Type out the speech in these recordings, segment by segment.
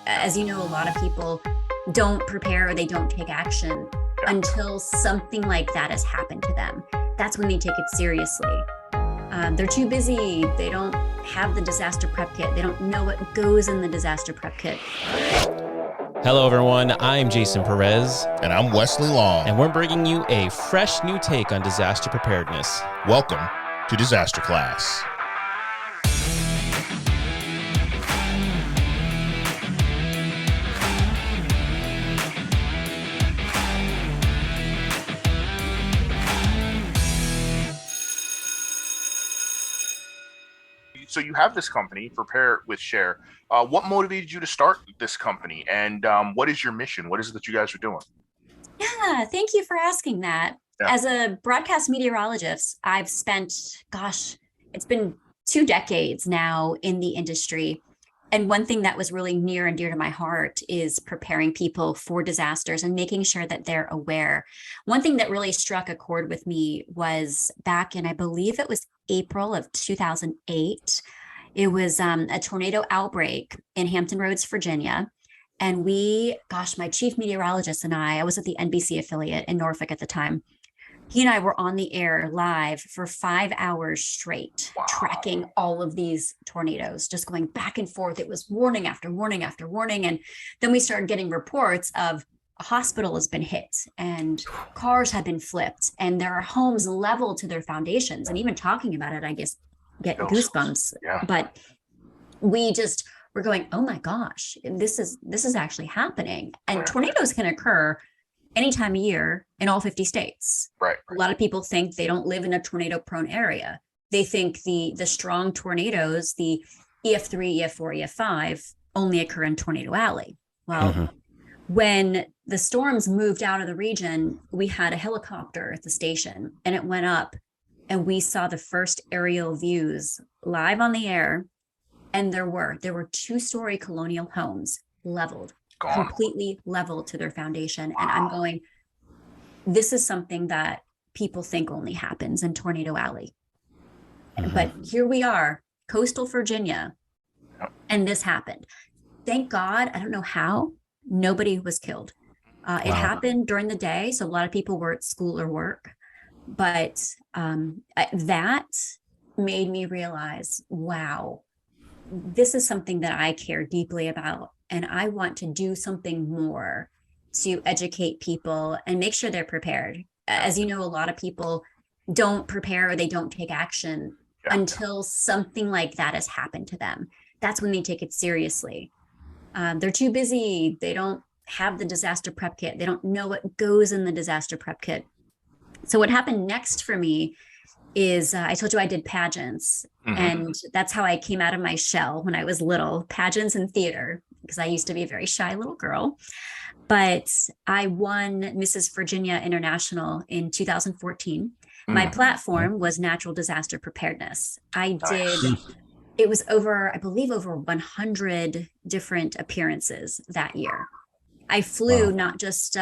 As you know, a lot of people don't prepare or they don't take action until something like that has happened to them. That's when they take it seriously. They're too busy. They don't have the disaster prep kit. They don't know what goes in the disaster prep kit. Hello, everyone. I'm Jason Perez. And I'm Wesley Long. And we're bringing you a fresh new take on disaster preparedness. Welcome to Disaster Class. So you have this company, Prepare With Cher. What motivated you to start this company, and what is your mission? What is it that you guys are doing? Yeah, thank you for asking that. Yeah. As a broadcast meteorologist, I've spent, it's been 2 decades now in the industry. And one thing that was really near and dear to my heart is preparing people for disasters and making sure that they're aware. One thing that really struck a chord with me was back in, I believe it was April of 2008. It was a tornado outbreak in Hampton Roads, Virginia. And my chief meteorologist and I was at the NBC affiliate in Norfolk at the time. He and I were on the air live for 5 hours straight, tracking all of these tornadoes, just going back and forth. It was warning after warning after warning. And then we started getting reports of a hospital has been hit and cars have been flipped and there are homes leveled to their foundations. And even talking about it, I guess, get goosebumps. Yeah. But we're going, oh my gosh, this is actually happening. And tornadoes can occur any time of year in all 50 states. Right. A lot of people think they don't live in a tornado prone area. They think the strong tornadoes, the EF3, EF4, EF5 only occur in Tornado Alley. Well, when the storms moved out of the region, we had a helicopter at the station and it went up and we saw the first aerial views live on the air. And there were 2-story colonial homes leveled. Completely level to their foundation. And I'm going, this is something that people think only happens in Tornado Alley. But here we are, coastal Virginia, and this happened. Thank God, I don't know how, nobody was killed. It happened during the day, so a lot of people were at school or work. But that made me realize, wow, this is something that I care deeply about. And I want to do something more to educate people and make sure they're prepared. As you know, a lot of people don't prepare or they don't take action until something like that has happened to them. That's when they take it seriously. They're too busy. They don't have the disaster prep kit. They don't know what goes in the disaster prep kit. So what happened next for me is I told you I did pageants, and that's how I came out of my shell when I was little, pageants and theater, because I used to be a very shy little girl. But I won Mrs. Virginia International in 2014. My platform was natural disaster preparedness. It was over 100 different appearances that year. I flew not just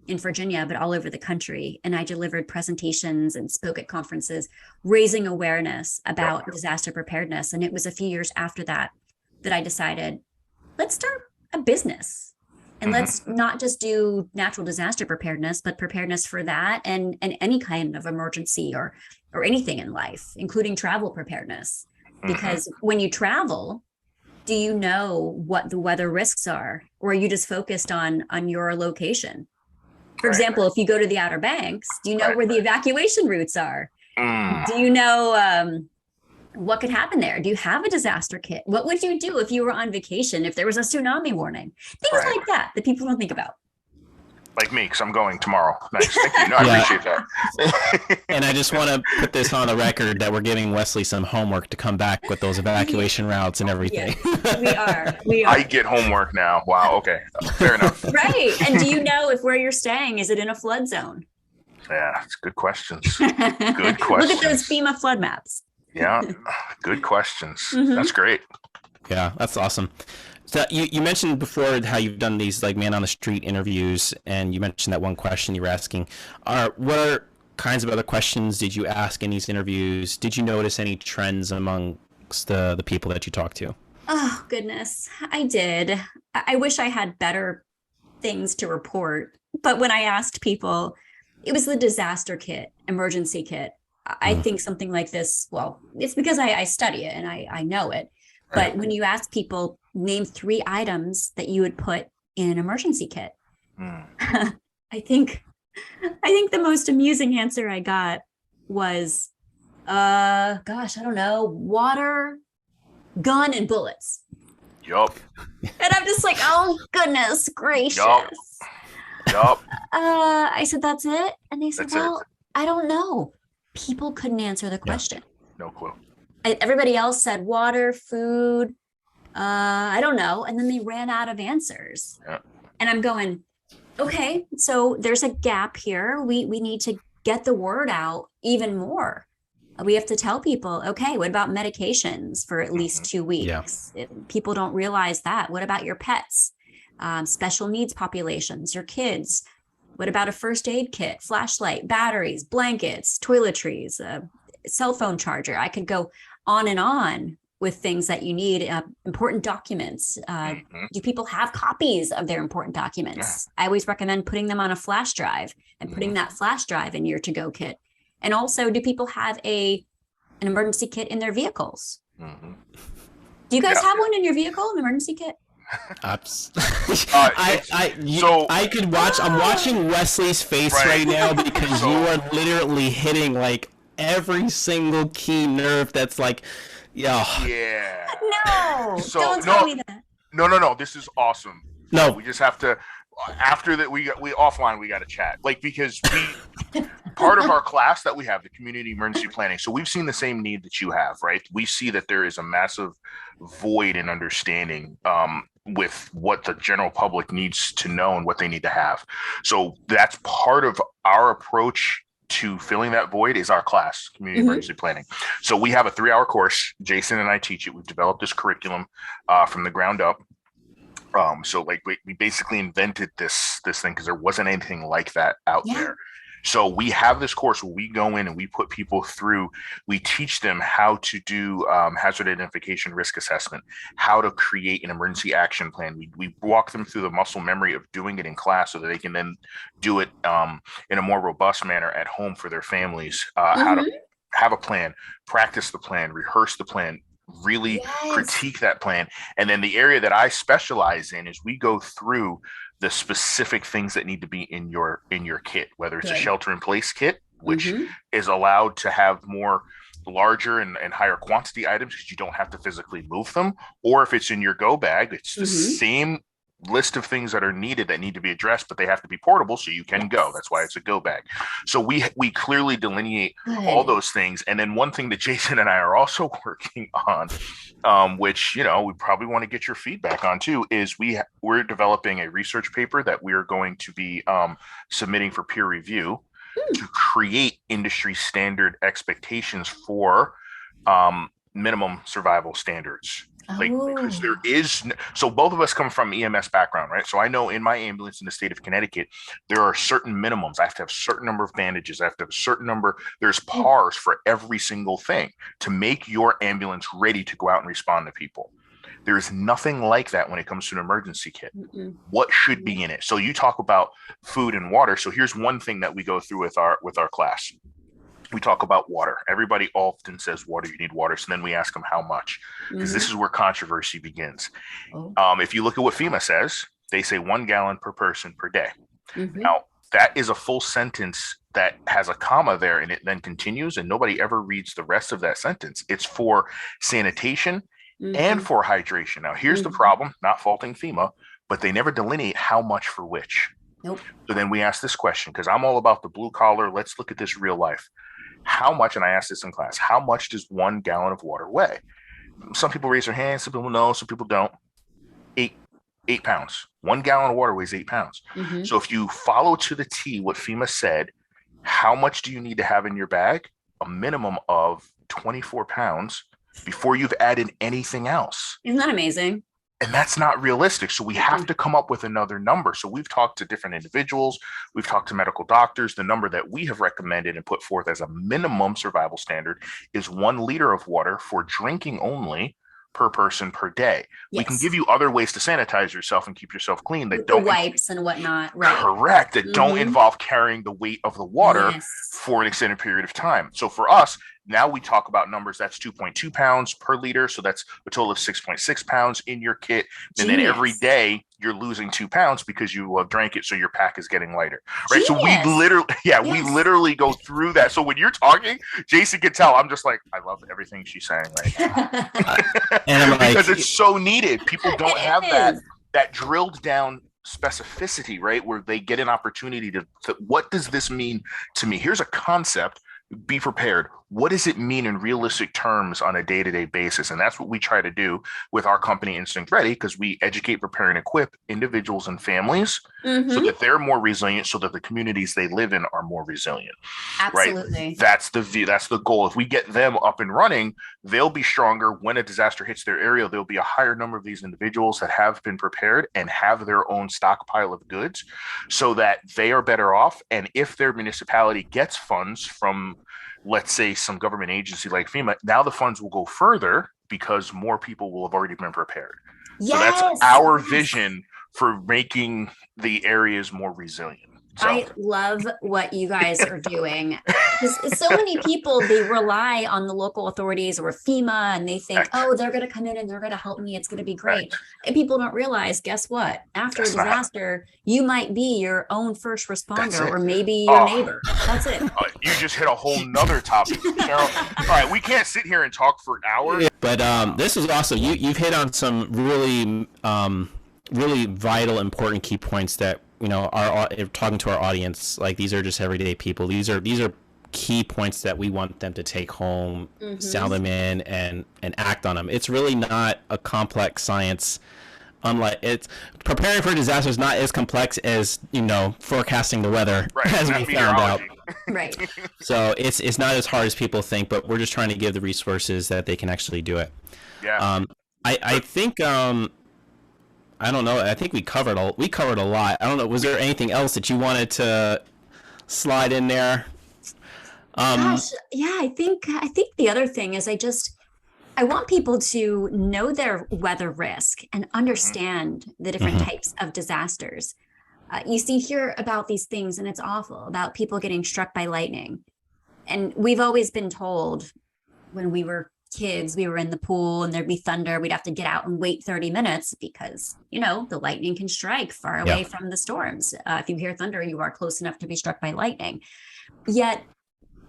in Virginia, but all over the country. And I delivered presentations and spoke at conferences, raising awareness about disaster preparedness. And it was a few years after that I decided, let's start a business. And let's not just do natural disaster preparedness, but preparedness for that and any kind of emergency or anything in life, including travel preparedness. Because when you travel, do you know what the weather risks are? Or are you just focused on your location? For example, if you go to the Outer Banks, do you know where the evacuation routes are? Do you know what could happen there? Do you have a disaster kit? What would you do if you were on vacation, if there was a tsunami warning? Things like that people don't think about. Like me, because I'm going tomorrow. Nice. Thank you. No, I appreciate that. And I just want to put this on the record that we're giving Wesley some homework to come back with those evacuation routes and everything. Yes, we are. I get homework now. Wow. Okay. Fair enough. Right. And do you know if where you're staying, is it in a flood zone? Yeah, it's good questions. Good questions. Look at those FEMA flood maps. Yeah. Good questions. That's great. Yeah, that's awesome. So you mentioned before how you've done these like man on the street interviews, and you mentioned that one question you were asking. What kinds of other questions did you ask in these interviews? Did you notice any trends amongst the people that you talked to? Oh, goodness. I did. I wish I had better things to report. But when I asked people, it was the disaster kit, emergency kit. I Mm. think something like this, well, it's because I study it and I know it. Right. But when you ask people, name 3 items that you would put in an emergency kit, Mm. I think the most amusing answer I got was, gosh, I don't know, water, gun, and bullets. Yup. And I'm just like, oh goodness gracious. Yup. I said, that's it. And they said, That's it. well, I don't know. People couldn't answer the question. No clue. Everybody else said water, food, I don't know. And then they ran out of answers. Yeah. And I'm going, okay, so there's a gap here. We need to get the word out even more. We have to tell people, okay, what about medications for at least 2 weeks? People don't realize that. What about your pets? Special needs populations, your kids? What about a first aid kit, flashlight, batteries, blankets, toiletries, cell phone charger? I could go on and on with things that you need, important documents. Do people have copies of their important documents? I always recommend putting them on a flash drive and putting that flash drive in your to-go kit. And also, do people have an emergency kit in their vehicles? Mm-hmm. Do you guys have one in your vehicle, an emergency kit? I could watch. I'm watching Wesley's face right now because you are literally hitting like every single key nerve. That's like, No. Don't tell me that. No. This is awesome. No, we just have to. After that, we offline. We got to chat, like, because part of our class that we have, the community emergency planning. So we've seen the same need that you have, right? We see that there is a massive void in understanding with what the general public needs to know and what they need to have. So that's part of our approach to filling that void is our class, community emergency planning. So we have a 3-hour course. Jason and I teach it. We've developed this curriculum from the ground up. So like we basically invented this thing because there wasn't anything like that out there. So we have this course where we go in and we put people through, we teach them how to do hazard identification risk assessment, how to create an emergency action plan. We walk them through the muscle memory of doing it in class so that they can then do it in a more robust manner at home for their families, how to have a plan, practice the plan, rehearse the plan, really critique that plan. And then the area that I specialize in is we go through the specific things that need to be in your kit, whether it's a shelter in place kit, which is allowed to have more larger and higher quantity items because you don't have to physically move them, or if it's in your go bag, it's the same list of things that are needed that need to be addressed, but they have to be portable so you can go. That's why it's a go bag. So we clearly delineate all those things. And then one thing that Jason and I are also working on, which, you know, we probably want to get your feedback on too, is we're developing a research paper that we are going to be submitting for peer review to create industry standard expectations for minimum survival standards. Like, because there is, so both of us come from EMS background, right? So I know in my ambulance in the state of Connecticut, there are certain minimums. I have to have a certain number of bandages. I have to have a certain number. There's PARs for every single thing to make your ambulance ready to go out and respond to people. There is nothing like that when it comes to an emergency kit. What should be in it? So you talk about food and water. So here's one thing that we go through with our class. We talk about water. Everybody often says water, you need water. So then we ask them how much, because this is where controversy begins. If you look at what FEMA says, they say 1 gallon per person per day. Now, that is a full sentence that has a comma there and it then continues, and nobody ever reads the rest of that sentence. It's for sanitation and for hydration. Now, here's the problem, not faulting FEMA, but they never delineate how much for which. So then we ask this question, because I'm all about the blue collar. Let's look at this real life. How much, and I asked this in class, how much does 1 gallon of water weigh? Some people raise their hands, some people know, some people don't. 8 pounds. 1 gallon of water weighs 8 pounds. So if you follow to the T what FEMA said, how much do you need to have in your bag? A minimum of 24 pounds before you've added anything else. Isn't that amazing? And that's not realistic. So we have to come up with another number. So we've talked to different individuals. We've talked to medical doctors. The number that we have recommended and put forth as a minimum survival standard is 1 liter of water for drinking only per person per day. We can give you other ways to sanitize yourself and keep yourself clean that don't wipes and whatnot. Right. Correct. That don't involve carrying the weight of the water for an extended period of time. So for us, now we talk about numbers. That's 2.2 pounds per liter. So that's a total of 6.6 pounds in your kit. And then every day you're losing 2 pounds because you drank it. So your pack is getting lighter. Right. So we literally go through that. So when you're talking, Jason can tell I'm just like, I love everything she's saying right now. And because it's so needed. People don't have that drilled down specificity, right? Where they get an opportunity to what does this mean to me? Here's a concept. Be prepared. What does it mean in realistic terms on a day-to-day basis? And that's what we try to do with our company Instinct Ready, because we educate, prepare, and equip individuals and families so that they're more resilient, so that the communities they live in are more resilient. Absolutely. Right? That's the goal. If we get them up and running, they'll be stronger. When a disaster hits their area, there'll be a higher number of these individuals that have been prepared and have their own stockpile of goods so that they are better off. And if their municipality gets funds from, let's say, some government agency like FEMA, now the funds will go further because more people will have already been prepared. So that's our vision for making the areas more resilient. So. I love what you guys are doing. Because so many people, they rely on the local authorities or FEMA, and they think, oh, they're going to come in and they're going to help me. It's going to be great. And people don't realize, guess what? After a disaster, you might be your own first responder or maybe your neighbor. That's it. You just hit a whole nother topic, Cheryl. All right, we can't sit here and talk for hours. But this is awesome. You've hit on some really vital, important key points that, you know, are talking to our audience. Like, these are just everyday people. These are key points that we want them to take home, sound them in, and act on them. It's really not a complex science. Unlike it's preparing for disasters, not as complex as, you know, forecasting the weather, as we found out. Right. So it's not as hard as people think, but we're just trying to give the resources that they can actually do it. Yeah. I think I don't know. I think we covered a lot. I don't know. Was there anything else that you wanted to slide in there? Gosh, yeah, I think the other thing is I want people to know their weather risk and understand the different types of disasters. You hear about these things, and it's awful, about people getting struck by lightning. And we've always been told, when we were kids, we were in the pool and there'd be thunder, we'd have to get out and wait 30 minutes because, you know, the lightning can strike far away from the storms. If you hear thunder, you are close enough to be struck by lightning. Yet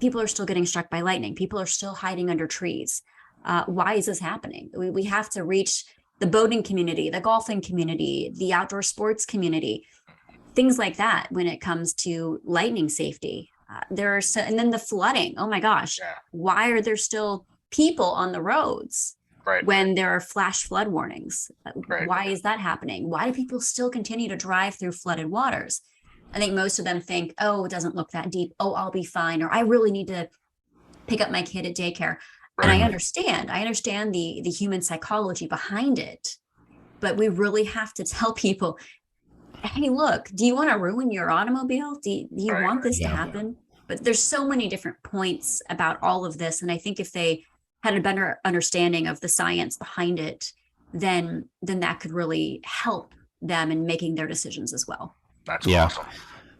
people are still getting struck by lightning. People are still hiding under trees. Why is this happening? We have to reach the boating community, the golfing community, the outdoor sports community, things like that when it comes to lightning safety. And then the flooding. Oh my gosh, why are there still people on the roads when there are flash flood warnings? Why is that happening? Why do people still continue to drive through flooded waters? I think most of them think, oh, it doesn't look that deep. Oh, I'll be fine. Or I really need to pick up my kid at daycare. And I understand the human psychology behind it, but we really have to tell people, hey, look, do you want to ruin your automobile? Do you want this to happen? But there's so many different points about all of this. And I think if they had a better understanding of the science behind it, then that could really help them in making their decisions as well. That's awesome.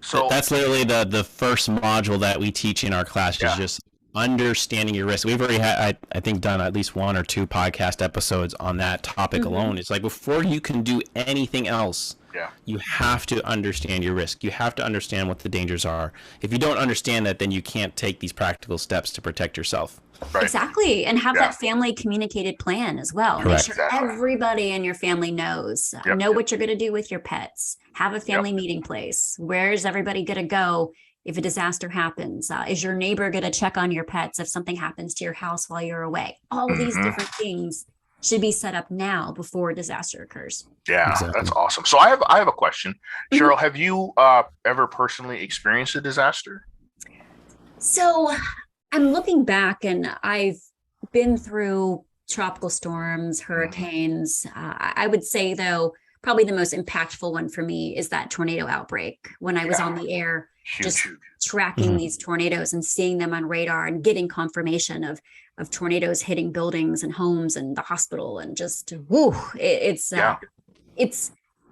So that's literally the first module that we teach in our class is just understanding your risk. We've already had, I think, done at least 1 or 2 podcast episodes on that topic alone. It's like, before you can do anything else, you have to understand your risk. You have to understand what the dangers are. If you don't understand that, then you can't take these practical steps to protect yourself. Exactly. And have that family communicated plan as well. Correct. Make sure everybody in your family knows. Know what you're going to do with your pets. Have a family meeting place. Where's everybody going to go if a disaster happens? Is your neighbor going to check on your pets if something happens to your house while you're away? All of these different things should be set up now before a disaster occurs. Yeah, that's awesome. So I have a question. Cheryl, have you ever personally experienced a disaster? So I'm looking back, and I've been through tropical storms, hurricanes. I would say, though, probably the most impactful one for me is that tornado outbreak when I was on the air just Huge. tracking these tornadoes and seeing them on radar and getting confirmation of tornadoes hitting buildings and homes and the hospital, and just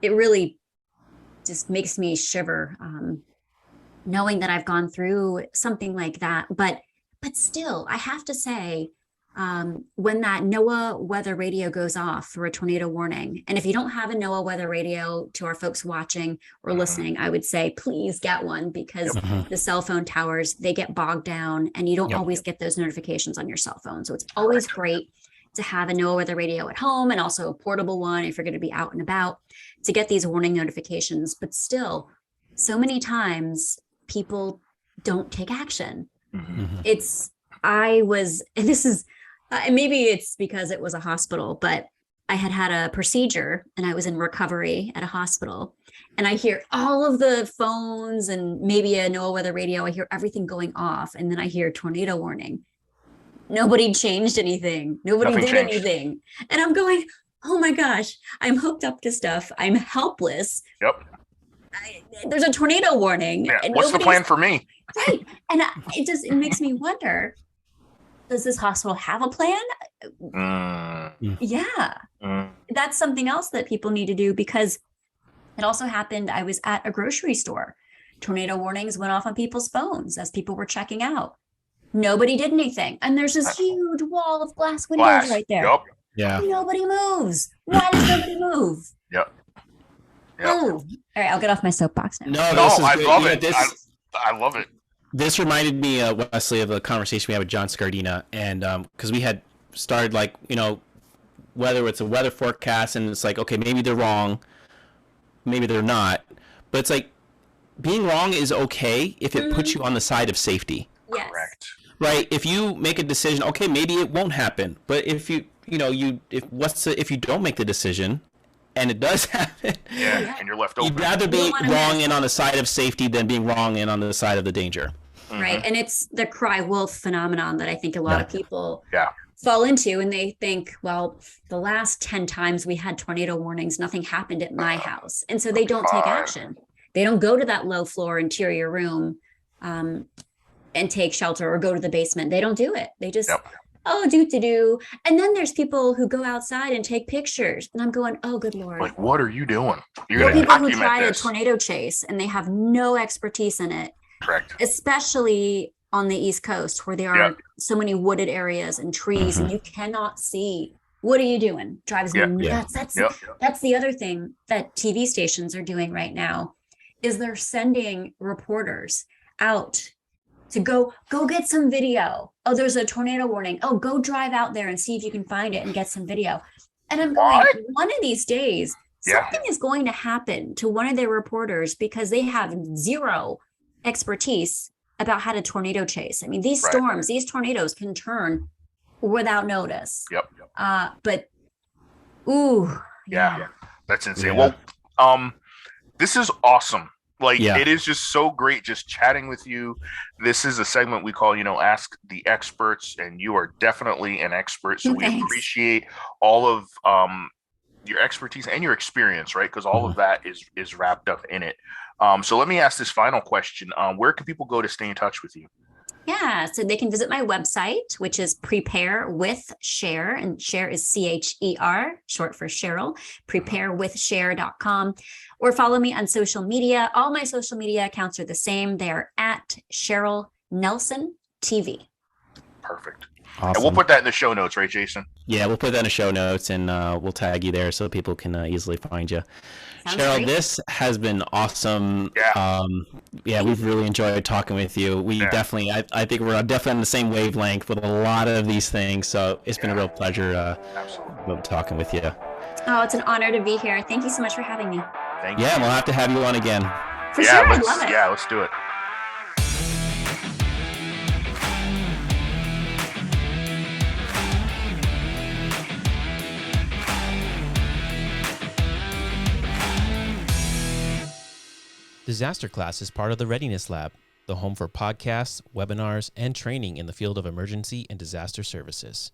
it really just makes me shiver, knowing that I've gone through something like that. But still, I have to say, when that NOAA weather radio goes off for a tornado warning, and if you don't have a NOAA weather radio, to our folks watching or listening, I would say please get one, because the cell phone towers, they get bogged down and you don't always get those notifications on your cell phone. So it's always great to have a NOAA weather radio at home, and also a portable one if you're going to be out and about, to get these warning notifications. But still, so many times people don't take action. Maybe it's because it was a hospital, but I had a procedure and I was in recovery at a hospital, and I hear all of the phones and maybe a NOAA weather radio. I hear everything going off, and then I hear tornado warning. Nobody changed anything. Nobody did anything. And I'm going, oh my gosh, I'm hooked up to stuff. I'm helpless. Yep. There's a tornado warning. Yeah. What's the plan for me? Right. And it makes me wonder, does this hospital have a plan? Yeah. That's something else that people need to do, because it also happened. I was at a grocery store. Tornado warnings went off on people's phones as people were checking out. Nobody did anything. And there's this huge wall of glass windows right there. Yep. Yeah. Nobody moves. Why does nobody move? Yep. Move. All right, I'll get off my soapbox now. No, I love it. I love it. This reminded me, Wesley, of a conversation we had with John Scardina, and because we had started, like, whether it's a weather forecast, and it's like, okay, maybe they're wrong, maybe they're not, but it's like, being wrong is okay if it puts you on the side of safety. Yes. Correct. Right? If you make a decision, okay, maybe it won't happen, but if you don't make the decision and it does happen, and you're left open. You'd rather be wrong and on the side of safety than being wrong and on the side of the danger. Right. And it's the cry wolf phenomenon that I think a lot of people fall into, and they think, well, the last 10 times we had tornado warnings, nothing happened at my house. And so they don't take action. They don't go to that low floor interior room and take shelter, or go to the basement. They don't do it. They just, do. And then there's people who go outside and take pictures. And I'm going, oh, good Lord. Like, what are you doing? You're people who try a tornado chase and they have no expertise in it. Correct. Especially on the East Coast, where there are so many wooded areas and trees and you cannot see. What are you doing? Drives me nuts. That's the other thing that TV stations are doing right now, is they're sending reporters out to go get some video. Oh, there's a tornado warning. Oh, go drive out there and see if you can find it and get some video. And I'm going, one of these days, something is going to happen to one of their reporters, because they have zero expertise about how to tornado chase. I mean, these storms, these tornadoes can turn without notice. But that's insane. Well, this is awesome. Like, it is just so great just chatting with you. This is a segment we call, Ask the Experts, and you are definitely an expert. So we appreciate all of your expertise and your experience, right? Because all of that is wrapped up in it. So let me ask this final question. Where can people go to stay in touch with you? Yeah, so they can visit my website, which is Prepare With Cher, and Cher is CHER, short for Cheryl, preparewithcher.com, or follow me on social media. All my social media accounts are the same. They're at Cheryl Nelson TV. Perfect. Awesome. And we'll put that in the show notes, right, Jason? Yeah, we'll put that in the show notes, and we'll tag you there so people can easily find you. Sounds Cheryl, great. this has been awesome. Yeah. We've really enjoyed talking with you. We definitely, I think we're definitely on the same wavelength with a lot of these things. So it's been a real pleasure talking with you. Oh, it's an honor to be here. Thank you so much for having me. Thank you. Yeah, we'll have to have you on again. For sure, I love it. Yeah, let's do it. Disaster Class is part of the Readiness Lab, the home for podcasts, webinars, and training in the field of emergency and disaster services.